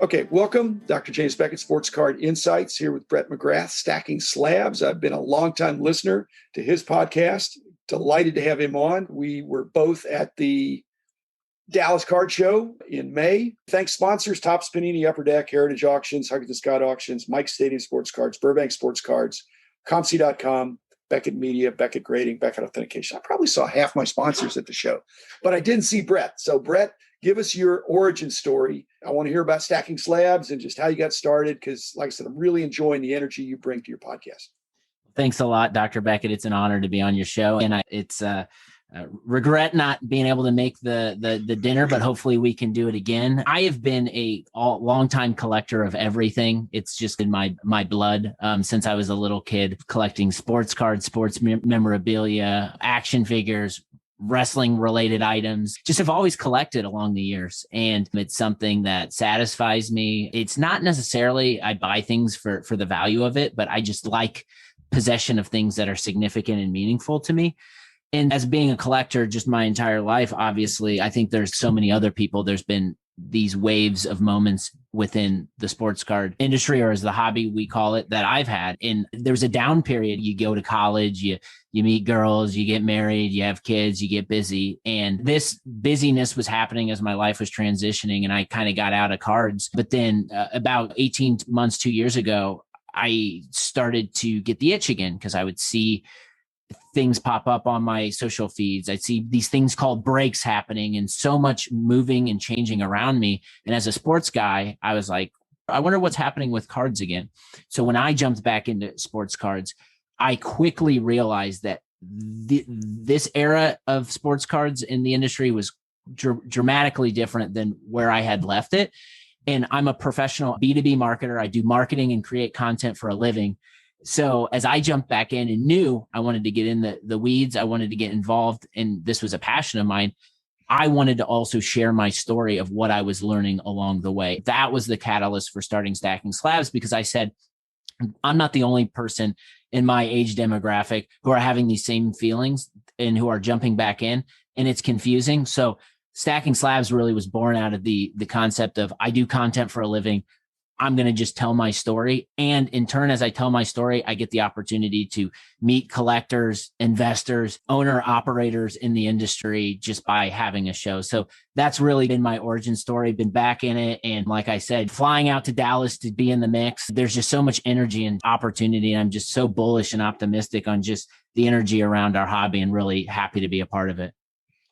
Okay, welcome, Dr. James Beckett, Sports Card Insights, here with Brett McGrath, Stacking Slabs. I've been a longtime listener to his podcast. Delighted to have him on. We were both at the Dallas Card Show in May. Thanks sponsors, Topps Panini, Upper Deck, Heritage Auctions, Huggins and Scott Auctions, Mike Stadium Sports Cards, Burbank Sports Cards, ComC.com, Beckett Media, Beckett Grading, Beckett Authentication. I probably saw half my sponsors at the show, but I didn't see Brett. So Brett, give us your origin story. I want to hear about Stacking Slabs and just how you got started, because like I said, I'm really enjoying the energy you bring to your podcast. Thanks a lot, Dr. Beckett. It's an honor to be on your show. And it's regret not being able to make the dinner, but hopefully we can do it again. I have been a long-time collector of everything. It's just in my blood since I was a little kid, collecting sports cards, sports memorabilia, action figures, wrestling related items. Just have always collected along the years, and it's something that satisfies me. It's not necessarily I buy things for the value of it, but I just like possession of things that are significant and meaningful to me. And as being a collector just my entire life, obviously, I think there's so many other people. There's been these waves of moments within the sports card industry, or as the hobby we call it, that I've had. And there's a down period. You go to college, you meet girls, you get married, you have kids, you get busy. And this busyness was happening as my life was transitioning, and I kind of got out of cards. But then about 18 months, 2 years ago, I started to get the itch again, because I would see things pop up on my social feeds. I'd see these things called breaks happening and so much moving and changing around me. And as a sports guy, I was like, I wonder what's happening with cards again. So when I jumped back into sports cards, I quickly realized that this era of sports cards in the industry was dramatically different than where I had left it. And I'm a professional B2B marketer. I do marketing and create content for a living. So as I jumped back in and knew I wanted to get in the weeds, I wanted to get involved, and this was a passion of mine, I wanted to also share my story of what I was learning along the way. That was the catalyst for starting Stacking Slabs, because I said, I'm not the only person in my age demographic who are having these same feelings and who are jumping back in, and it's confusing. So Stacking Slabs really was born out of the concept of, I do content for a living. I'm going to just tell my story. And in turn, as I tell my story, I get the opportunity to meet collectors, investors, owner operators in the industry just by having a show. So that's really been my origin story, been back in it. And like I said, flying out to Dallas to be in the mix, there's just so much energy and opportunity. And I'm just so bullish and optimistic on just the energy around our hobby, and really happy to be a part of it.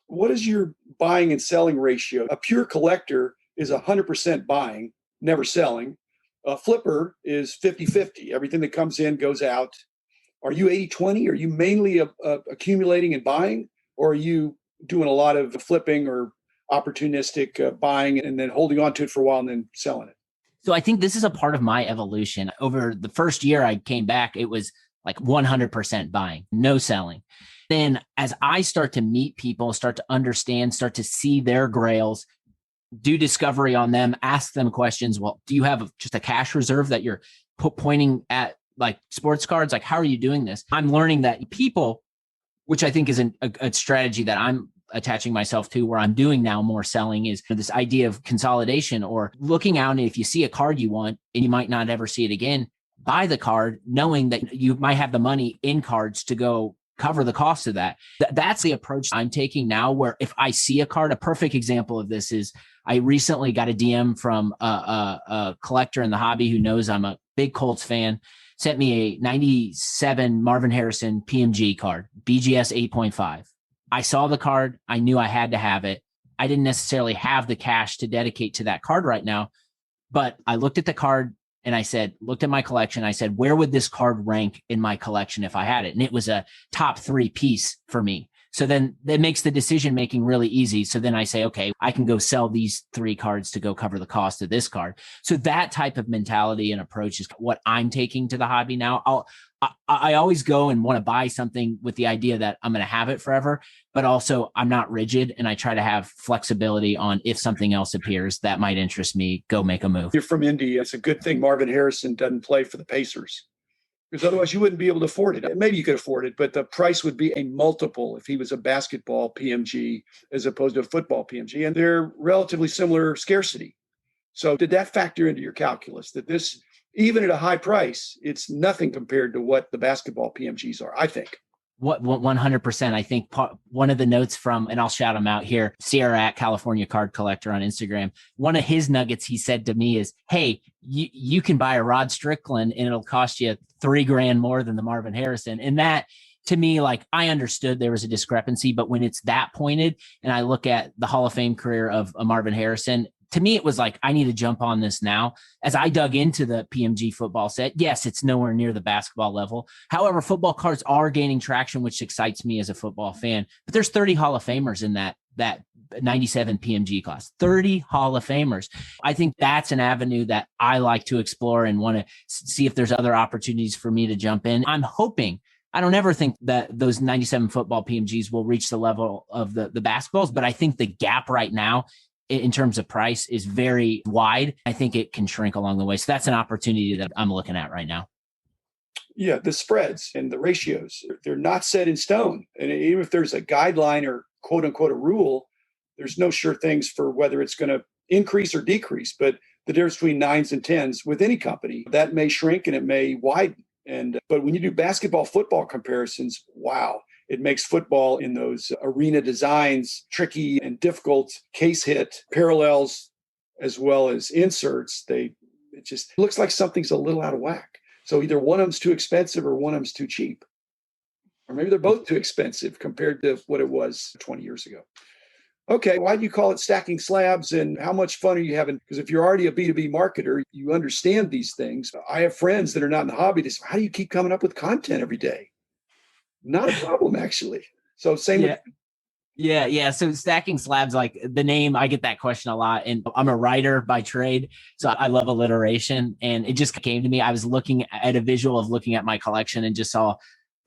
What is your buying and selling ratio? A pure collector is 100% buying, never selling. A flipper is 50-50. Everything that comes in goes out. Are you 80-20? Are you mainly accumulating and buying, or are you doing a lot of flipping or opportunistic buying and then holding on to it for a while and then selling it? So I think this is a part of my evolution. Over the first year I came back, it was like 100% buying, no selling. Then as I start to meet people, start to understand, start to see their grails, do discovery on them, ask them questions. Well, do you have just a cash reserve that you're pointing at, like sports cards? Like, how are you doing this? I'm learning that people, which I think is a strategy that I'm attaching myself to, where I'm doing now more selling, is this idea of consolidation, or looking out, and if you see a card you want and you might not ever see it again, buy the card knowing that you might have the money in cards to go cover the cost of that. That's the approach I'm taking now, where if I see a card, a perfect example of this is I recently got a DM from a collector in the hobby who knows I'm a big Colts fan, sent me a 97 Marvin Harrison PMG card, BGS 8.5. I saw the card. I knew I had to have it. I didn't necessarily have the cash to dedicate to that card right now, but I looked at the card and I said, looked at my collection. I said, where would this card rank in my collection if I had it? And it was a top 3 piece for me. So then that makes the decision making really easy. So then I say, okay, I can go sell these 3 cards to go cover the cost of this card. So that type of mentality and approach is what I'm taking to the hobby now. I always go and want to buy something with the idea that I'm going to have it forever, but also I'm not rigid, and I try to have flexibility on, if something else appears that might interest me, go make a move. You're from Indy. It's a good thing Marvin Harrison doesn't play for the Pacers, because otherwise you wouldn't be able to afford it. Maybe you could afford it, but the price would be a multiple if he was a basketball PMG as opposed to a football PMG. And they're relatively similar scarcity. So did that factor into your calculus that this, even at a high price, it's nothing compared to what the basketball PMGs are, I think. What 100%. I think one of the notes from, and I'll shout him out here, Sierra at California Card Collector on Instagram. One of his nuggets he said to me is, hey, you can buy a Rod Strickland and it'll cost you $3,000 more than the Marvin Harrison. And that, to me, like, I understood there was a discrepancy, but when it's that pointed and I look at the Hall of Fame career of a Marvin Harrison, to me, it was like, I need to jump on this now. As I dug into the PMG football set, yes, it's nowhere near the basketball level. However, football cards are gaining traction, which excites me as a football fan. But there's 30 Hall of Famers in that 97 PMG class, 30 Hall of Famers. I think that's an avenue that I like to explore and want to see if there's other opportunities for me to jump in. I'm hoping, I don't ever think that those 97 football PMGs will reach the level of the basketballs, but I think the gap right now in terms of price is very wide. I think it can shrink along the way. So that's an opportunity that I'm looking at right now. Yeah, the spreads and the ratios, they're not set in stone. And even if there's a guideline or quote unquote a rule, there's no sure things for whether it's going to increase or decrease. But the difference between 9s and 10s with any company, that may shrink and it may widen. But when you do basketball, football comparisons, wow, it makes football in those arena designs tricky and difficult. Case hit parallels as well as inserts. It just looks like something's a little out of whack. So either one of them's too expensive or one of them's too cheap. Or maybe they're both too expensive compared to what it was 20 years ago. Okay, why do you call it Stacking Slabs, and how much fun are you having? Because if you're already a B2B marketer, you understand these things. I have friends that are not in the hobby. They say, how do you keep coming up with content every day? Not a problem, actually. So same with Yeah. So Stacking Slabs, like the name, I get that question a lot. And I'm a writer by trade. So I love alliteration. And it just came to me. I was looking at a visual of looking at my collection and just saw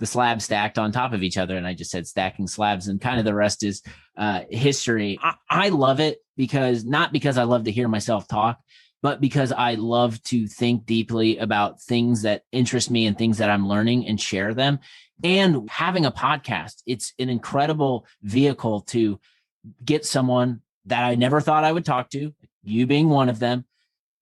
the slabs stacked on top of each other. And I just said Stacking Slabs, and kind of the rest is history. I love it not because I love to hear myself talk, but because I love to think deeply about things that interest me and things that I'm learning and share them. And having a podcast, it's an incredible vehicle to get someone that I never thought I would talk to, you being one of them.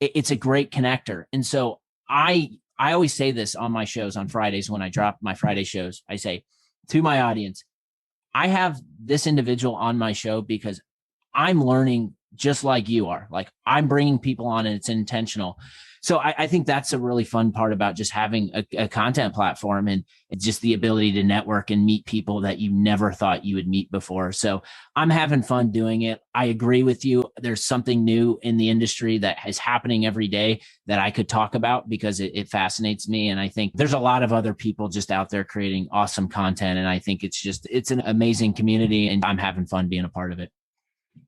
It's a great connector. And so I always say this on my shows on Fridays when I drop my Friday shows. I say to my audience, I have this individual on my show because I'm learning just like you are. Like, I'm bringing people on and it's intentional. So I think that's a really fun part about just having a content platform, and just the ability to network and meet people that you never thought you would meet before. So I'm having fun doing it. I agree with you. There's something new in the industry that is happening every day that I could talk about because it fascinates me. And I think there's a lot of other people just out there creating awesome content. And I think it's an amazing community, and I'm having fun being a part of it.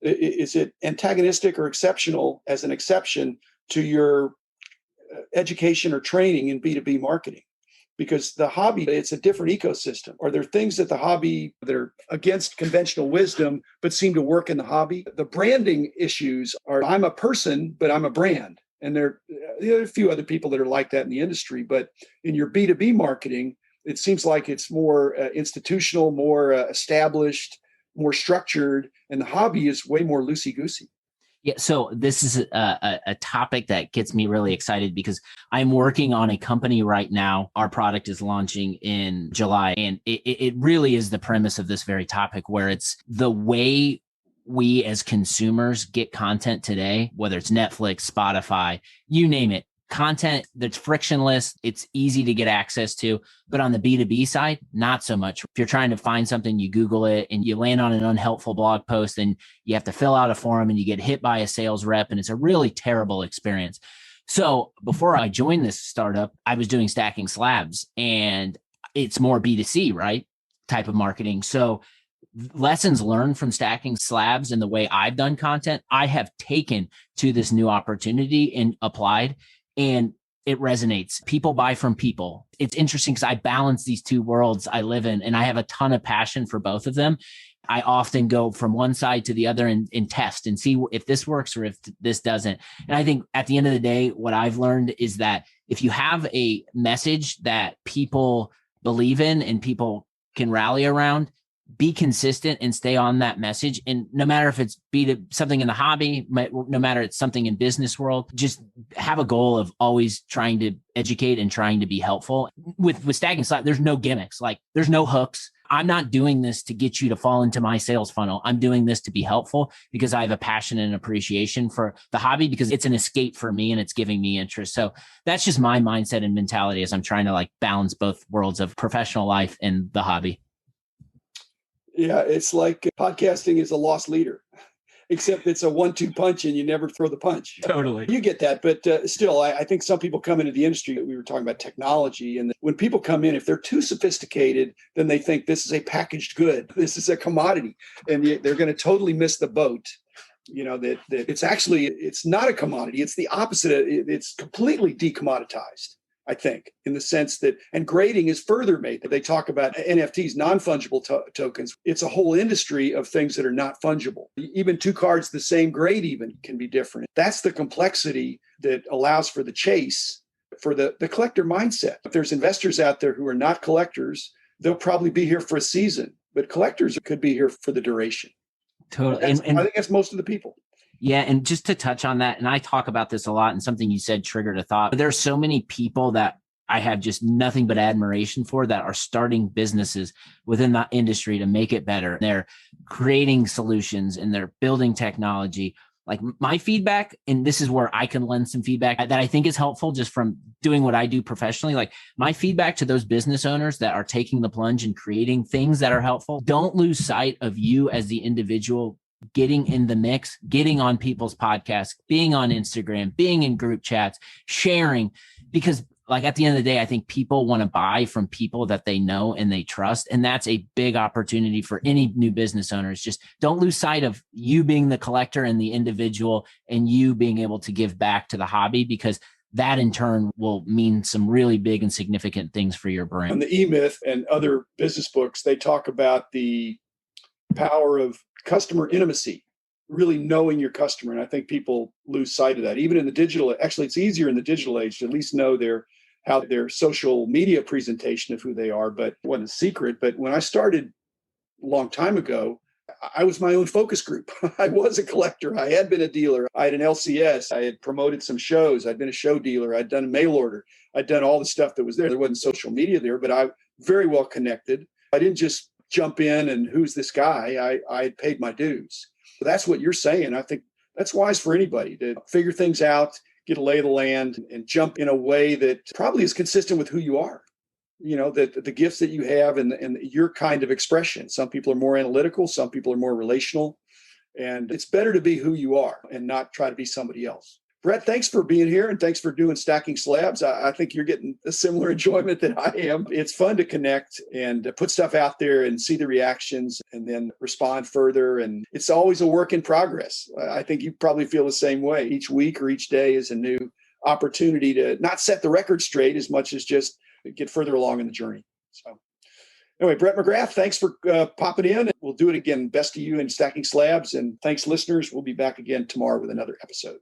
Is it antagonistic or exceptional as an exception to your education or training in B2B marketing? Because the hobby, it's a different ecosystem. Are there things that the hobby that are against conventional wisdom but seem to work in the hobby? The branding issues are, I'm a person, but I'm a brand. And there are a few other people that are like that in the industry. But in your B2B marketing, it seems like it's more institutional, more established, more structured, and the hobby is way more loosey-goosey. Yeah, so this is a topic that gets me really excited because I'm working on a company right now. Our product is launching in July, and it really is the premise of this very topic, where it's the way we as consumers get content today, whether it's Netflix, Spotify, you name it. Content that's frictionless, it's easy to get access to. But on the B2B side, not so much. If you're trying to find something, you Google it and you land on an unhelpful blog post, and you have to fill out a form and you get hit by a sales rep, and it's a really terrible experience. So before I joined this startup, I was doing Stacking Slabs, and it's more B2C, right? Type of marketing. So lessons learned from Stacking Slabs and the way I've done content, I have taken to this new opportunity and applied. And it resonates. People buy from people. It's interesting because I balance these two worlds I live in, and I have a ton of passion for both of them. I often go from one side to the other and test and see if this works or if this doesn't. And I think at the end of the day, what I've learned is that if you have a message that people believe in and people can rally around, be consistent and stay on that message. And no matter if it's something in the hobby, no matter it's something in business world, just have a goal of always trying to educate and trying to be helpful. With Stacking Slabs, there's no gimmicks, like there's no hooks. I'm not doing this to get you to fall into my sales funnel. I'm doing this to be helpful because I have a passion and appreciation for the hobby, because it's an escape for me and it's giving me interest. So that's just my mindset and mentality as I'm trying to like balance both worlds of professional life and the hobby. Yeah, it's like podcasting is a lost leader, except it's a 1-2 punch and you never throw the punch. Totally. You get that. But still, I think some people come into the industry. We were talking about technology. And when people come in, if they're too sophisticated, then they think this is a packaged good. This is a commodity. And they're going to totally miss the boat. That it's not a commodity. It's the opposite. It's completely decommoditized, I think, in the sense that, and grading is further made. They talk about NFTs, non-fungible tokens. It's a whole industry of things that are not fungible. Even two cards the same grade even can be different. That's the complexity that allows for the chase, for the collector mindset. If there's investors out there who are not collectors, they'll probably be here for a season, but collectors could be here for the duration. Totally. And I think that's most of the people. Yeah. And just to touch on that, and I talk about this a lot, and something you said triggered a thought. There's so many people that I have just nothing but admiration for that are starting businesses within the industry to make it better. They're creating solutions and they're building technology. Like my feedback, and this is where I can lend some feedback that I think is helpful just from doing what I do professionally. Like my feedback to those business owners that are taking the plunge and creating things that are helpful, don't lose sight of you as the individual getting in the mix, getting on people's podcasts, being on Instagram, being in group chats, sharing, because like at the end of the day, I think people want to buy from people that they know and they trust. And that's a big opportunity for any new business owners. Just don't lose sight of you being the collector and the individual, and you being able to give back to the hobby, because that in turn will mean some really big and significant things for your brand. On the E-Myth and other business books, they talk about the power of customer intimacy, really knowing your customer. And I think people lose sight of that. Even in the digital, actually, it's easier in the digital age to at least know how their social media presentation of who they are, but it wasn't a secret. But when I started a long time ago, I was my own focus group. I was a collector. I had been a dealer. I had an LCS. I had promoted some shows. I'd been a show dealer. I'd done a mail order. I'd done all the stuff that was there. There wasn't social media there, but I very well connected. I didn't just jump in and who's this guy? I had paid my dues. So that's what you're saying. I think that's wise for anybody to figure things out, get a lay of the land, and jump in a way that probably is consistent with who you are. That the gifts that you have and your kind of expression. Some people are more analytical, some people are more relational, and it's better to be who you are and not try to be somebody else. Brett, thanks for being here, and thanks for doing Stacking Slabs. I think you're getting a similar enjoyment that I am. It's fun to connect and put stuff out there and see the reactions and then respond further. And it's always a work in progress. I think you probably feel the same way. Each week or each day is a new opportunity to not set the record straight as much as just get further along in the journey. So anyway, Brett McGrath, thanks for popping in. We'll do it again. Best to you in Stacking Slabs. And thanks, listeners. We'll be back again tomorrow with another episode.